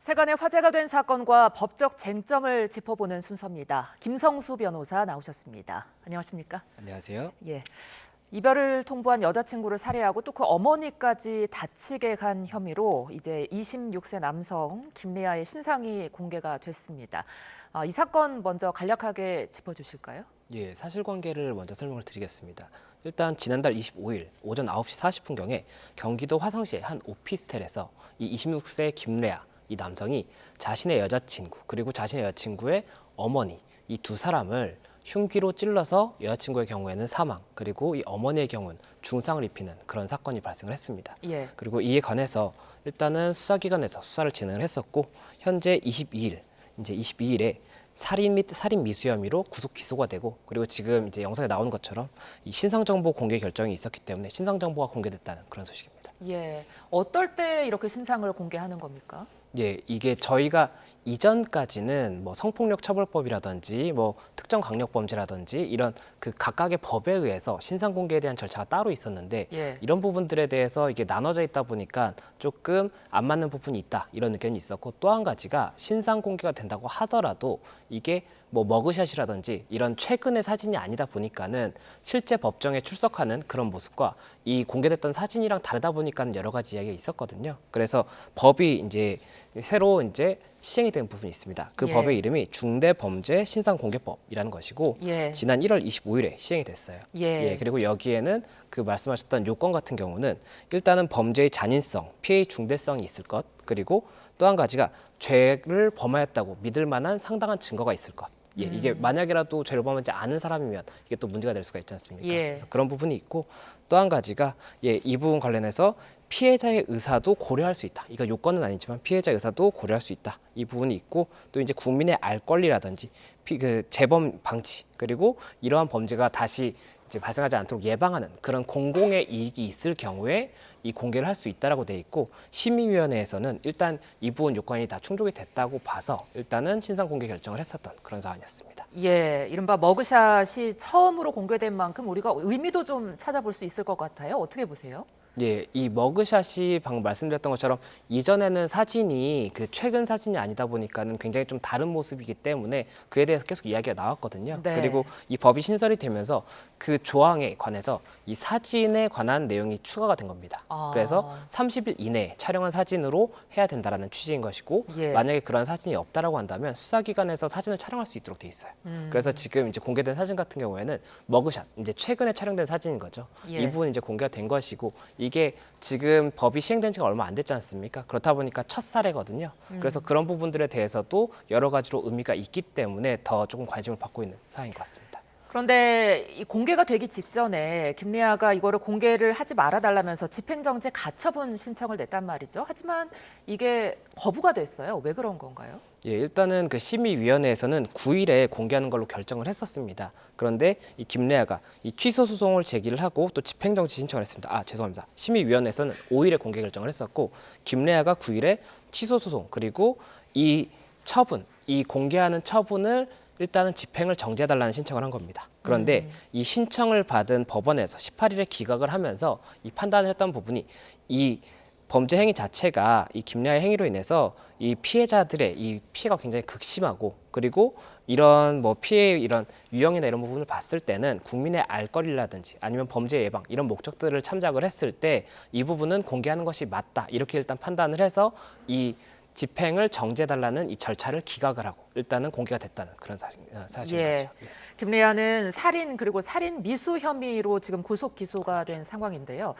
세간의 화제가 된 사건과 법적 쟁점을 짚어보는 순서입니다. 김성수 변호사 나오셨습니다. 안녕하십니까? 안녕하세요. 예, 이별을 통보한 여자친구를 살해하고 또 그 어머니까지 다치게 간 혐의로 이제 26세 남성 김리아의 신상이 공개가 됐습니다. 이 사건 먼저 간략하게 짚어주실까요? 예, 사실관계를 먼저 설명을 드리겠습니다. 일단 지난달 25일 오전 9시 40분경에 경기도 화성시의 한 오피스텔에서 이 26세 김레아 이 남성이 자신의 여자친구 그리고 자신의 여자친구의 어머니 이 두 사람을 흉기로 찔러서 여자친구의 경우에는 사망 그리고 이 어머니의 경우는 중상을 입히는 그런 사건이 발생을 했습니다. 예. 그리고 이에 관해서 일단은 수사기관에서 수사를 진행을 했었고 현재 22일에 살인 및 살인 미수 혐의로 구속 기소가 되고 그리고 지금 이제 영상에 나오는 것처럼 이 신상 정보 공개 결정이 있었기 때문에 신상 정보가 공개됐다는 그런 소식입니다. 예, 어떨 때 이렇게 신상을 공개하는 겁니까? 예, 이게 저희가 이전까지는 뭐 성폭력 처벌법이라든지 뭐 특정 강력 범죄라든지 이런 그 각각의 법에 의해서 신상 공개에 대한 절차가 따로 있었는데 예. 이런 부분들에 대해서 이게 나눠져 있다 보니까 조금 안 맞는 부분이 있다 이런 의견이 있었고 또 한 가지가 신상 공개가 된다고 하더라도 이게 뭐 머그샷이라든지 이런 최근의 사진이 아니다 보니까는 실제 법정에 출석하는 그런 모습과 이 공개됐던 사진이랑 다르다 보니까는 여러 가지 이야기가 있었거든요. 그래서 법이 이제 새로 이제 시행이 된 부분이 있습니다. 그 예. 법의 이름이 중대범죄신상공개법이라는 것이고 예. 지난 1월 25일에 시행이 됐어요. 예. 그리고 여기에는 그 말씀하셨던 요건 같은 경우는 일단은 범죄의 잔인성, 피해의 중대성이 있을 것, 그리고 또 한 가지가 죄를 범하였다고 믿을 만한 상당한 증거가 있을 것. 이게 만약이라도 죄를 범하지 않은 사람이면 이게 또 문제가 될 수가 있지 않습니까? 예. 그래서 그런 부분이 있고 또 한 가지가 이 부분 관련해서 피해자의 의사도 고려할 수 있다. 이거 요건은 아니지만 피해자 의사도 고려할 수 있다. 이 부분이 있고 또 이제 국민의 알 권리라든지 재범 방지 그리고 이러한 범죄가 다시 이제 발생하지 않도록 예방하는 그런 공공의 이익이 있을 경우에 이 공개를 할 수 있다라고 돼 있고 심의위원회에서는 일단 이 부분 요건이 다 충족이 됐다고 봐서 일단은 신상 공개 결정을 했었던 그런 사안이었습니다. 예, 이른바 머그샷이 처음으로 공개된 만큼 우리가 의미도 좀 찾아볼 수 있을 것 같아요. 어떻게 보세요? 예, 이 머그샷이 방금 말씀드렸던 것처럼 이전에는 사진이 그 최근 사진이 아니다 보니까는 굉장히 좀 다른 모습이기 때문에 그에 대해서 계속 이야기가 나왔거든요. 네. 그리고 이 법이 신설이 되면서 그 조항에 관해서 이 사진에 관한 내용이 추가가 된 겁니다. 그래서 30일 이내에 촬영한 사진으로 해야 된다라는 취지인 것이고 예. 만약에 그런 사진이 없다라고 한다면 수사기관에서 사진을 촬영할 수 있도록 돼 있어요. 그래서 지금 이제 공개된 사진 같은 경우에는 머그샷, 이제 최근에 촬영된 사진인 거죠. 예. 이 부분 이제 공개가 된 것이고 이게 지금 법이 시행된 지가 얼마 안 됐지 않습니까? 그렇다 보니까 첫 사례거든요. 그래서 그런 부분들에 대해서도 여러 가지로 의미가 있기 때문에 더 조금 관심을 받고 있는 사안인 것 같습니다. 그런데 이 공개가 되기 직전에 김리아가 이거를 공개를 하지 말아달라면서 집행정지 가처분 신청을 냈단 말이죠. 하지만 이게 거부가 됐어요. 왜 그런 건가요? 예, 일단은 그 심의위원회에서는 9일에 공개하는 걸로 결정을 했었습니다. 그런데 이 김레아가 이 취소 소송을 제기를 하고 또 집행정지 신청을 했습니다. 죄송합니다. 심의위원회에서는 5일에 공개 결정을 했었고 김레아가 9일에 취소 소송 그리고 이 처분, 이 공개하는 처분을 일단은 집행을 정지해달라는 신청을 한 겁니다. 그런데 이 신청을 받은 법원에서 18일에 기각을 하면서 이 판단을 했던 부분이 이 범죄 행위 자체가 이 김리아의 행위로 인해서 이 피해자들의 이 피해가 굉장히 극심하고 그리고 이런 뭐 피해 이런 유형이나 이런 부분을 봤을 때는 국민의 알 권리라든지 아니면 범죄 예방 이런 목적들을 참작을 했을 때 이 부분은 공개하는 것이 맞다 이렇게 일단 판단을 해서 이 집행을 정지해달라는 이 절차를 기각을 하고 일단은 공개가 됐다는 그런 사실인 거죠. 예. 김리아는 살인 그리고 살인 미수 혐의로 지금 구속 기소가 된 상황인데요.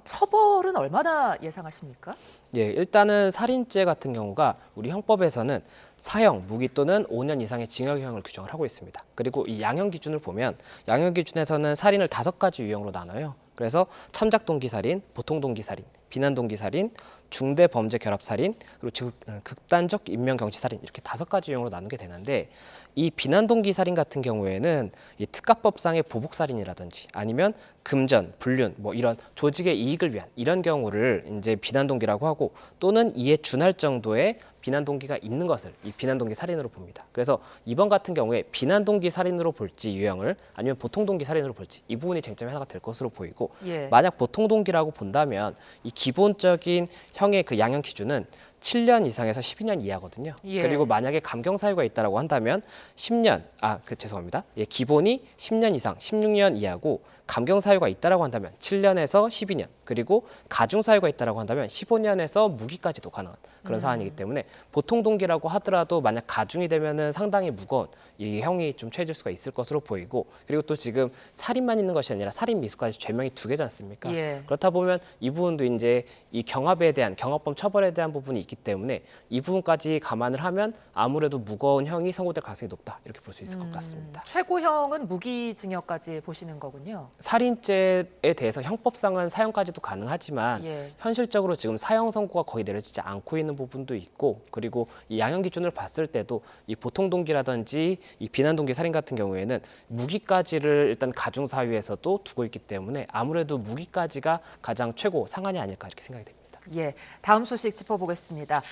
처벌은 얼마나 예상하십니까? 예, 일단은 살인죄 같은 경우가 우리 형법에서는 사형, 무기 또는 5년 이상의 징역형을 규정을 하고 있습니다. 그리고 이 양형 기준을 보면 양형 기준에서는 살인을 5가지 유형으로 나눠요. 그래서 참작 동기 살인, 보통 동기 살인, 비난 동기 살인, 중대 범죄 결합 살인, 그리고 극단적 인명 경치 살인 이렇게 5가지 유형으로 나누게 되는데 이 비난 동기 살인 같은 경우에는 이 특가법상의 보복 살인이라든지 아니면 금전, 불륜 뭐 이런 조직의 이익을 위한 이런 경우를 이제 비난 동기라고 하고 또는 이에 준할 정도의 비난 동기가 있는 것을 이 비난 동기 살인으로 봅니다. 그래서 이번 같은 경우에 비난 동기 살인으로 볼지 유형을 아니면 보통 동기 살인으로 볼지 이 부분이 쟁점이 하나가 될 것으로 보이고 예. 만약 보통 동기라고 본다면 이 기본적인 형의 그 양형 기준은 7년 이상에서 12년 이하거든요. 예. 그리고 만약에 감경 사유가 있다라고 한다면 10년, 죄송합니다. 예, 기본이 10년 이상, 16년 이하고 감경 사유가 있다라고 한다면 7년에서 12년, 그리고 가중 사유가 있다라고 한다면 15년에서 무기까지도 가능한 그런 사안이기 때문에 보통 동기라고 하더라도 만약 가중이 되면은 상당히 무거운 이 형이 좀 처해질 수가 있을 것으로 보이고, 그리고 또 지금 살인만 있는 것이 아니라 살인 미수까지 죄명이 2개지 않습니까? 예. 그렇다 보면 이 부분도 이제 이 경합에 대한 경합범 처벌에 대한 부분이 있기 때문에 이 부분까지 감안을 하면 아무래도 무거운 형이 선고될 가능성이 높다, 이렇게 볼 수 있을 것 같습니다. 최고형은 무기징역까지 보시는 거군요. 살인죄에 대해서 형법상은 사형까지도 가능하지만 예. 현실적으로 지금 사형 선고가 거의 내려지지 않고 있는 부분도 있고, 그리고 이 양형 기준을 봤을 때도 이 보통 동기라든지 이 비난 동기 살인 같은 경우에는 무기까지를 일단 가중 사유에서도 두고 있기 때문에 아무래도 무기까지가 가장 최고 상한이 아닐까 이렇게 생각이 됩니다. 예, 다음 소식 짚어보겠습니다.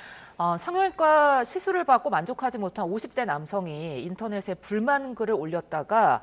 성형외과 시술을 받고 만족하지 못한 50대 남성이 인터넷에 불만 글을 올렸다가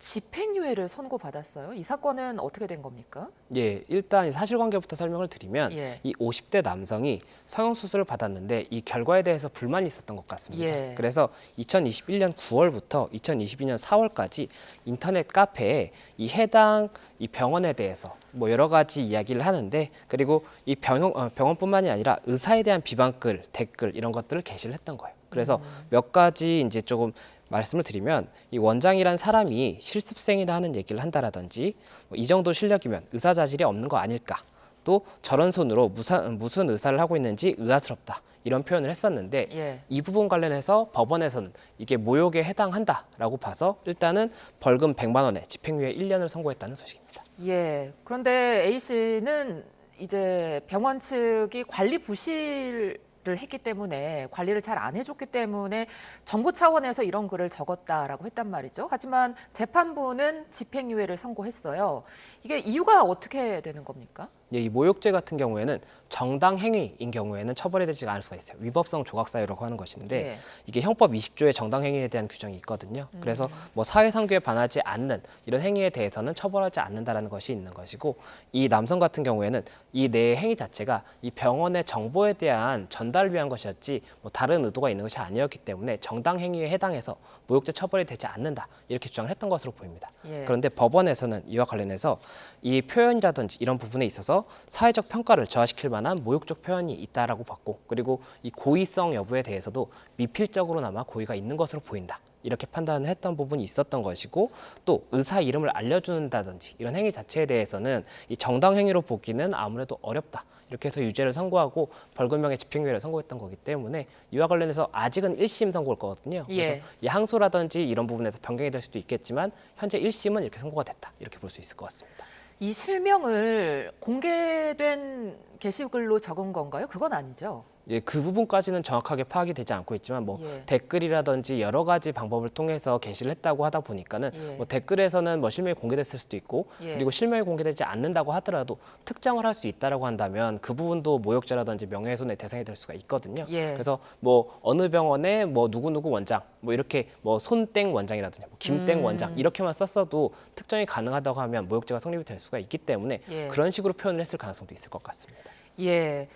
집행유예를 선고받았어요. 이 사건은 어떻게 된 겁니까? 예, 일단 이 사실관계부터 설명을 드리면 예. 이 50대 남성이 성형수술을 받았는데 이 결과에 대해서 불만이 있었던 것 같습니다. 예. 그래서 2021년 9월부터 2022년 4월까지 인터넷 카페에 이 해당 이 병원에 대해서 뭐 여러 가지 이야기를 하는데, 그리고 이 병원뿐만이 아니라 의사에 대한 비방글, 댓글 이런 것들을 게시를 했던 거예요. 그래서 몇 가지 이제 조금 말씀을 드리면, 이 원장이란 사람이 실습생이나 하는 얘기를 한다라든지 뭐이 정도 실력이면 의사 자질이 없는 거 아닐까, 또 저런 손으로 무슨 의사를 하고 있는지 의아스럽다, 이런 표현을 했었는데 예. 이 부분 관련해서 법원에서는 이게 모욕에 해당한다라고 봐서 일단은 벌금 100만 원에 집행유예 1년을 선고했다는 소식입니다. 예. 그런데 A 씨는 이제 병원 측이 관리 부실을 했기 때문에, 관리를 잘 안 해줬기 때문에 정부 차원에서 이런 글을 적었다라고 했단 말이죠. 하지만 재판부는 집행유예를 선고했어요. 이게 이유가 어떻게 되는 겁니까? 예, 이 모욕죄 같은 경우에는 정당 행위인 경우에는 처벌이 되지 않을 수가 있어요. 위법성 조각 사유라고 하는 것인데 예. 이게 형법 20조에 정당 행위에 대한 규정이 있거든요. 그래서 뭐 사회상규에 반하지 않는 이런 행위에 대해서는 처벌하지 않는다라는 것이 있는 것이고, 이 남성 같은 경우에는 이 내 행위 자체가 이 병원의 정보에 대한 전달을 위한 것이었지 뭐 다른 의도가 있는 것이 아니었기 때문에 정당 행위에 해당해서 모욕죄 처벌이 되지 않는다, 이렇게 주장을 했던 것으로 보입니다. 예. 그런데 법원에서는 이와 관련해서 이 표현이라든지 이런 부분에 있어서 사회적 평가를 저하시킬 만한 모욕적 표현이 있다라고 봤고, 그리고 이 고의성 여부에 대해서도 미필적으로나마 고의가 있는 것으로 보인다, 이렇게 판단을 했던 부분이 있었던 것이고, 또 의사 이름을 알려준다든지 이런 행위 자체에 대해서는 이 정당 행위로 보기는 아무래도 어렵다, 이렇게 해서 유죄를 선고하고 벌금형의 집행유예를 선고했던 거기 때문에 이와 관련해서 아직은 1심 선고일 거거든요. 그래서 예. 이 항소라든지 이런 부분에서 변경이 될 수도 있겠지만 현재 1심은 이렇게 선고가 됐다, 이렇게 볼 수 있을 것 같습니다. 이 실명을 공개된 게시글로 적은 건가요? 그건 아니죠. 예, 그 부분까지는 정확하게 파악이 되지 않고 있지만 뭐 예. 댓글이라든지 여러 가지 방법을 통해서 게시를 했다고 하다 보니까는 예. 뭐 댓글에서는 뭐 실명이 공개됐을 수도 있고, 예. 그리고 실명이 공개되지 않는다고 하더라도 특정을 할 수 있다라고 한다면 그 부분도 모욕죄라든지 명예훼손의 대상이 될 수가 있거든요. 예. 그래서 뭐 어느 병원에 뭐 누구누구 원장, 뭐 이렇게 뭐 손땡 원장이라든지 뭐 김땡 원장 이렇게만 썼어도 특정이 가능하다고 하면 모욕죄가 성립이 될 수가 있기 때문에 예. 그런 식으로 표현을 했을 가능성도 있을 것 같습니다. 예.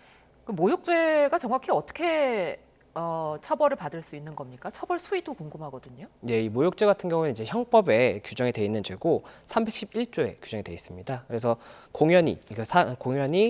그 모욕죄가 정확히 어떻게 처벌을 받을 수 있는 겁니까? 처벌 수위도 궁금하거든요. 예, 이 모욕죄 같은 경우는 이제 형법에 규정이 되어 있는 죄고 311조에 규정이 되어 있습니다. 그래서 공연히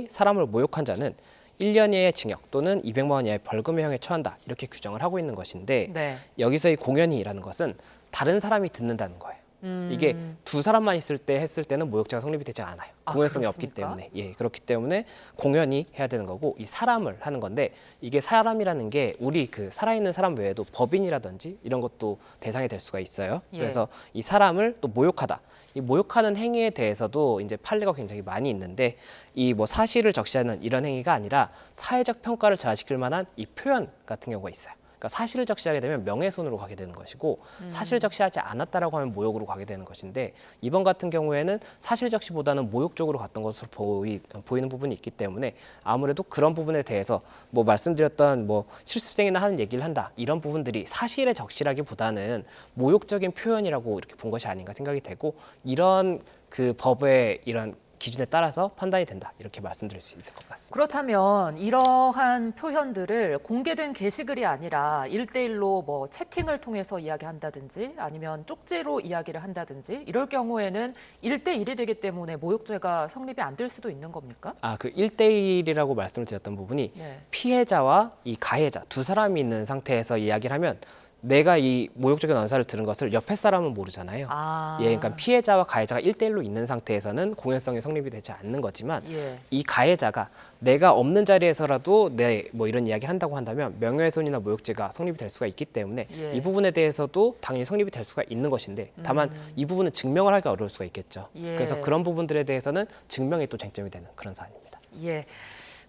사람을 모욕한 자는 1년 이하의 징역 또는 200만 원 이하의 벌금형에 처한다, 이렇게 규정을 하고 있는 것인데 네. 여기서 이 공연히라는 것은 다른 사람이 듣는다는 거예요. 이게 두 사람만 했을 때는 모욕죄가 성립이 되지 않아요. 아, 공연성이 없기 그렇습니까? 때문에. 예, 그렇기 때문에 공연히 해야 되는 거고, 이 사람을 하는 건데 이게 사람이라는 게 우리 그 살아있는 사람 외에도 법인이라든지 이런 것도 대상이 될 수가 있어요. 예. 그래서 이 사람을 또 모욕하다. 이 모욕하는 행위에 대해서도 이제 판례가 굉장히 많이 있는데, 이 뭐 사실을 적시하는 이런 행위가 아니라 사회적 평가를 저하시킬 만한 이 표현 같은 경우가 있어요. 그러니까 사실을 적시하게 되면 명예훼손으로 가게 되는 것이고, 사실 적시하지 않았다라고 하면 모욕으로 가게 되는 것인데, 이번 같은 경우에는 사실 적시보다는 모욕 쪽으로 갔던 것으로 보이는 부분이 있기 때문에 아무래도 그런 부분에 대해서 뭐 말씀드렸던 뭐 실습생이나 하는 얘기를 한다, 이런 부분들이 사실에 적시라기보다는 모욕적인 표현이라고 이렇게 본 것이 아닌가 생각이 되고, 이런 그 법의 이런 기준에 따라서 판단이 된다. 이렇게 말씀드릴 수 있을 것 같습니다. 그렇다면 이러한 표현들을 공개된 게시글이 아니라 1대1로 뭐 채팅을 통해서 이야기한다든지 아니면 쪽지로 이야기를 한다든지 이럴 경우에는 1대1이 되기 때문에 모욕죄가 성립이 안 될 수도 있는 겁니까? 그 1대1이라고 말씀을 드렸던 부분이 네. 피해자와 이 가해자 두 사람이 있는 상태에서 이야기를 하면 내가 이 모욕적인 언사를 들은 것을 옆에 사람은 모르잖아요. 그러니까 피해자와 가해자가 1대1로 있는 상태에서는 공연성이 성립이 되지 않는 거지만 예. 이 가해자가 내가 없는 자리에서라도 내 뭐 이런 이야기를 한다고 한다면 명예훼손이나 모욕죄가 성립이 될 수가 있기 때문에 예. 이 부분에 대해서도 당연히 성립이 될 수가 있는 것인데 다만 이 부분은 증명을 하기가 어려울 수가 있겠죠. 예. 그래서 그런 부분들에 대해서는 증명이 또 쟁점이 되는 그런 사안입니다. 예.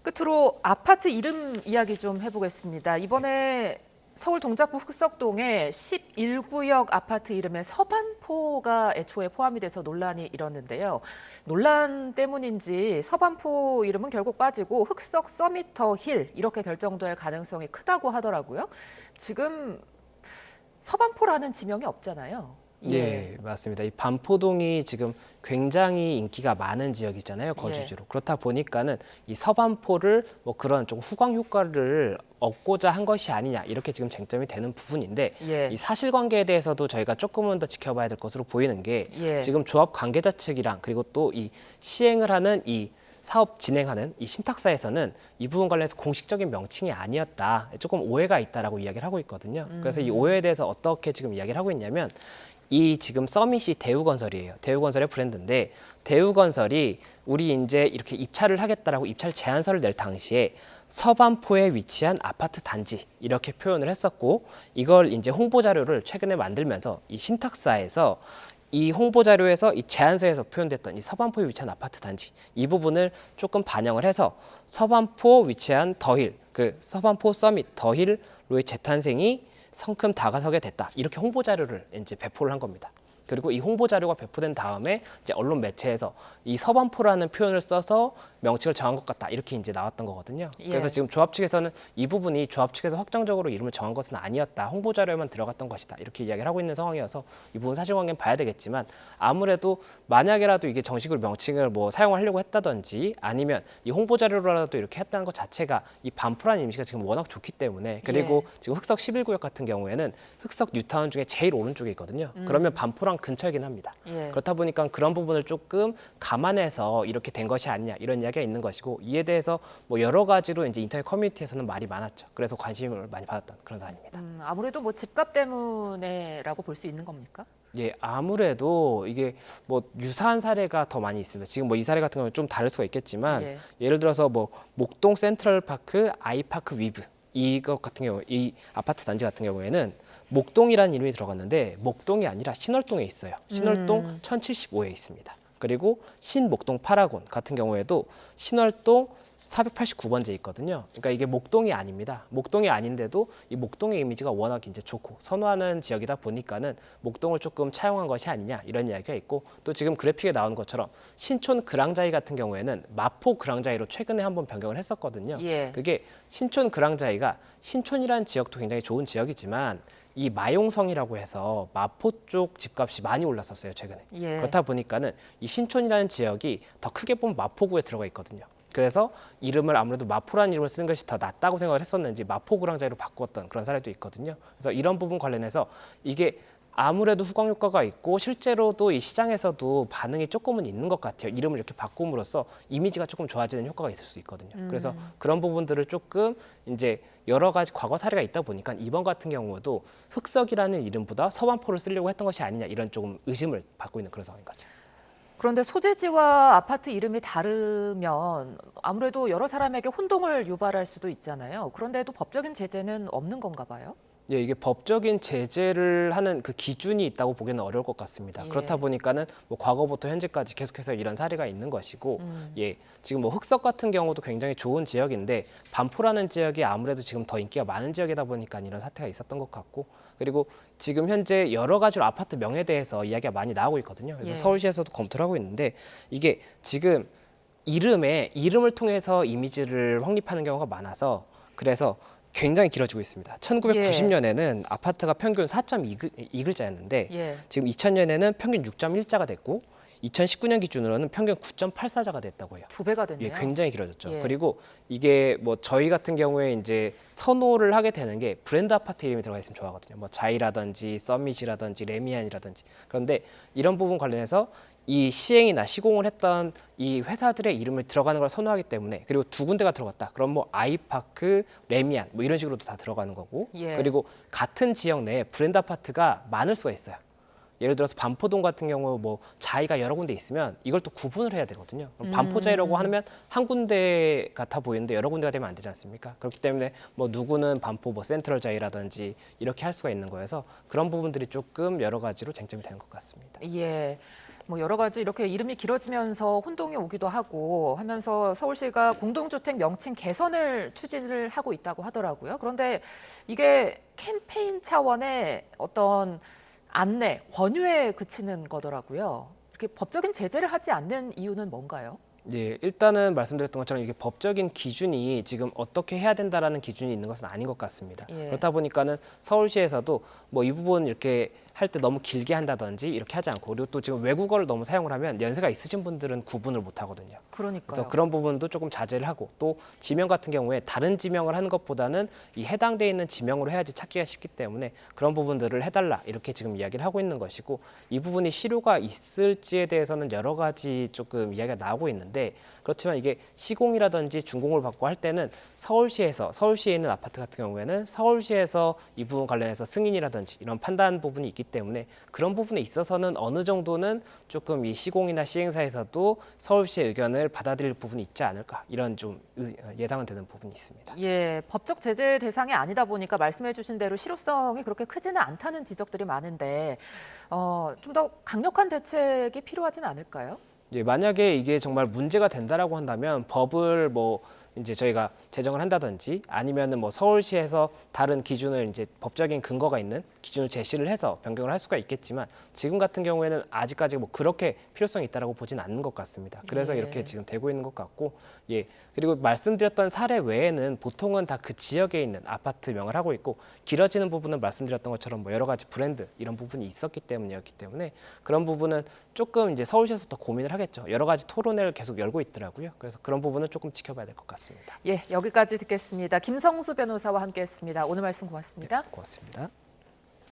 끝으로 아파트 이름 이야기 좀 해보겠습니다. 이번에 서울 동작구 흑석동에 11구역 아파트 이름에 서반포가 애초에 포함이 돼서 논란이 일었는데요. 논란 때문인지 서반포 이름은 결국 빠지고 흑석 서미터 힐 이렇게 결정될 가능성이 크다고 하더라고요. 지금 서반포라는 지명이 없잖아요. 예, 맞습니다. 이 반포동이 지금 굉장히 인기가 많은 지역이잖아요, 거주지로. 그렇다 보니까는 이 서반포를 뭐 그런 좀 후광 효과를 얻고자 한 것이 아니냐 이렇게 지금 쟁점이 되는 부분인데 예. 이 사실관계에 대해서도 저희가 조금은 더 지켜봐야 될 것으로 보이는 게 예. 지금 조합 관계자 측이랑 그리고 또 이 시행을 하는 이 사업 진행하는 이 신탁사에서는 이 부분 관련해서 공식적인 명칭이 아니었다. 조금 오해가 있다라고 이야기를 하고 있거든요. 그래서 이 오해에 대해서 어떻게 지금 이야기를 하고 있냐면 이 지금 서밋이 대우건설이에요. 대우건설의 브랜드인데 대우건설이 우리 이제 이렇게 입찰을 하겠다라고 입찰 제안서를 낼 당시에 서반포에 위치한 아파트 단지 이렇게 표현을 했었고 이걸 이제 홍보 자료를 최근에 만들면서 이 신탁사에서 이 홍보 자료에서 이 제안서에서 표현됐던 이 서반포에 위치한 아파트 단지 이 부분을 조금 반영을 해서 서반포 위치한 더힐 그 서반포 서밋 더힐로의 재탄생이 성큼 다가서게 됐다. 이렇게 홍보 자료를 이제 배포를 한 겁니다. 그리고 이 홍보 자료가 배포된 다음에 이제 언론 매체에서 이 서반포라는 표현을 써서 명칭을 정한 것 같다. 이렇게 이제 나왔던 거거든요. 예. 그래서 지금 조합 측에서는 이 부분이 조합 측에서 확정적으로 이름을 정한 것은 아니었다. 홍보 자료에만 들어갔던 것이다. 이렇게 이야기를 하고 있는 상황이어서 이 부분 사실관계는 봐야 되겠지만 아무래도 만약에라도 이게 정식으로 명칭을 뭐 사용하려고 했다든지 아니면 이 홍보 자료라도 이렇게 했다는 것 자체가 이 반포라는 이미지가 지금 워낙 좋기 때문에 그리고 지금 흑석 11구역 같은 경우에는 흑석 뉴타운 중에 제일 오른쪽에 있거든요. 그러면 반포랑 근처이긴 합니다. 그렇다 보니까 그런 부분을 조금 감안해서 이렇게 된 것이 아니냐 이런 이야기가 있는 것이고 이에 대해서 뭐 여러 가지로 이제 인터넷 커뮤니티에서는 말이 많았죠. 그래서 관심을 많이 받았던 그런 사안입니다. 아무래도 뭐 집값 때문에라고 볼 수 있는 겁니까? 예, 아무래도 이게 뭐 유사한 사례가 더 많이 있습니다. 지금 뭐 이 사례 같은 경우는 좀 다를 수가 있겠지만 예를 들어서 뭐 목동 센트럴파크 아이파크 위브 이것 같은 경우 이 아파트 단지 같은 경우에는 목동이라는 이름이 들어갔는데 목동이 아니라 신월동에 있어요. 신월동 1075에 있습니다. 그리고 신목동 파라곤 같은 경우에도 신월동 489번째 있거든요. 그러니까 이게 목동이 아닙니다. 목동이 아닌데도 이 목동의 이미지가 워낙 이제 좋고 선호하는 지역이다 보니까는 목동을 조금 차용한 것이 아니냐 이런 이야기가 있고 또 지금 그래픽에 나오는 것처럼 신촌 그랑자이 같은 경우에는 마포 그랑자이로 최근에 한번 변경을 했었거든요. 그게 신촌 그랑자이가 신촌이라는 지역도 굉장히 좋은 지역이지만 이 마용성이라고 해서 마포 쪽 집값이 많이 올랐었어요 최근에. 그렇다 보니까는 이 신촌이라는 지역이 더 크게 보면 마포구에 들어가 있거든요. 그래서 이름을 아무래도 마포라는 이름을 쓰는 것이 더 낫다고 생각을 했었는지 마포구랑자이로 바꾸었던 그런 사례도 있거든요. 그래서 이런 부분 관련해서 이게 아무래도 후광 효과가 있고 실제로도 이 시장에서도 반응이 조금은 있는 것 같아요. 이름을 이렇게 바꿈으로써 이미지가 조금 좋아지는 효과가 있을 수 있거든요. 그래서 그런 부분들을 조금 이제 여러 가지 과거 사례가 있다 보니까 이번 같은 경우도 흑석이라는 이름보다 서반포를 쓰려고 했던 것이 아니냐 이런 조금 의심을 받고 있는 그런 상황인 거죠. 그런데 소재지와 아파트 이름이 다르면 아무래도 여러 사람에게 혼동을 유발할 수도 있잖아요. 그런데도 법적인 제재는 없는 건가 봐요? 예, 이게 법적인 제재를 하는 그 기준이 있다고 보기는 어려울 것 같습니다. 그렇다 보니까는 뭐 과거부터 현재까지 계속해서 이런 사례가 있는 것이고, 예, 지금 뭐 흑석 같은 경우도 굉장히 좋은 지역인데 반포라는 지역이 아무래도 지금 더 인기가 많은 지역이다 보니까 이런 사태가 있었던 것 같고, 그리고 지금 현재 여러 가지로 아파트 명에 대해서 이야기가 많이 나오고 있거든요. 그래서 서울시에서도 검토를 하고 있는데 이게 지금 이름을 통해서 이미지를 확립하는 경우가 많아서 그래서 굉장히 길어지고 있습니다. 1990년에는 아파트가 평균 4.2글자였는데 지금 2000년에는 평균 6.1자가 됐고 2019년 기준으로는 평균 9.84자가 됐다고 해요. 2배가 됐네요. 예, 굉장히 길어졌죠. 예. 그리고 이게 뭐 저희 같은 경우에 이제 선호를 하게 되는 게 브랜드 아파트 이름이 들어가 있으면 좋아하거든요. 뭐 자이라든지 서밋이라든지 레미안이라든지. 그런데 이런 부분 관련해서 이 시행이나 시공을 했던 이 회사들의 이름을 들어가는 걸 선호하기 때문에, 그리고 두 군데가 들어갔다. 그럼 뭐 아이파크, 레미안 뭐 이런 식으로도 다 들어가는 거고. 예. 그리고 같은 지역 내에 브랜드 아파트가 많을 수가 있어요. 예를 들어서 반포동 같은 경우 뭐 자이가 여러 군데 있으면 이걸 또 구분을 해야 되거든요. 그럼 반포자이라고 하면 한 군데 같아 보이는데 여러 군데가 되면 안 되지 않습니까? 그렇기 때문에 뭐 누구는 반포 뭐 센트럴자이라든지 이렇게 할 수가 있는 거여서 그런 부분들이 조금 여러 가지로 쟁점이 되는 것 같습니다. 예. 뭐 여러 가지 이렇게 이름이 길어지면서 혼동이 오기도 하고 하면서 서울시가 공동주택 명칭 개선을 추진을 하고 있다고 하더라고요. 그런데 이게 캠페인 차원의 어떤 안내, 권유에 그치는 거더라고요. 이렇게 법적인 제재를 하지 않는 이유는 뭔가요? 예, 일단은 말씀드렸던 것처럼 이게 법적인 기준이 지금 어떻게 해야 된다라는 기준이 있는 것은 아닌 것 같습니다. 예. 그렇다 보니까는 서울시에서도 뭐 이 부분 이렇게 할 때 너무 길게 한다든지 이렇게 하지 않고, 그리고 또 지금 외국어를 너무 사용을 하면 연세가 있으신 분들은 구분을 못 하거든요. 그러니까요. 그래서 그런 부분도 조금 자제를 하고, 또 지명 같은 경우에 다른 지명을 하는 것보다는 이 해당돼 있는 지명으로 해야지 찾기가 쉽기 때문에 그런 부분들을 해달라 이렇게 지금 이야기를 하고 있는 것이고, 이 부분이 실효가 있을지에 대해서는 여러 가지 조금 이야기가 나오고 있는데, 그렇지만 이게 시공이라든지 준공을 받고 할 때는 서울시에 있는 아파트 같은 경우에는 서울시에서 이 부분 관련해서 승인이라든지 이런 판단 부분이 있기 때문에 그런 부분에 있어서는 어느 정도는 조금 이 시공이나 시행사에서도 서울시의 의견을 받아들일 부분이 있지 않을까, 이런 좀 예상은 되는 부분이 있습니다. 예, 법적 제재 대상이 아니다 보니까 말씀해주신 대로 실효성이 그렇게 크지는 않다는 지적들이 많은데 좀 더 강력한 대책이 필요하지는 않을까요? 예, 만약에 이게 정말 문제가 된다라고 한다면 법을 뭐 이제 저희가 제정을 한다든지 아니면은 뭐 서울시에서 다른 기준을 이제 법적인 근거가 있는 기준을 제시를 해서 변경을 할 수가 있겠지만, 지금 같은 경우에는 아직까지 뭐 그렇게 필요성이 있다라고 보진 않는 것 같습니다. 그래서 예. 이렇게 지금 되고 있는 것 같고, 예, 그리고 말씀드렸던 사례 외에는 보통은 다 그 지역에 있는 아파트명을 하고 있고, 길어지는 부분은 말씀드렸던 것처럼 뭐 여러 가지 브랜드 이런 부분이 있었기 때문이었기 때문에 그런 부분은 조금 이제 서울시에서 더 고민을 하겠죠. 여러 가지 토론회를 계속 열고 있더라고요. 그래서 그런 부분은 조금 지켜봐야 될 것 같습니다. 예, 여기까지 듣겠습니다. 김성수 변호사와 함께했습니다. 오늘 말씀 고맙습니다. 고맙습니다.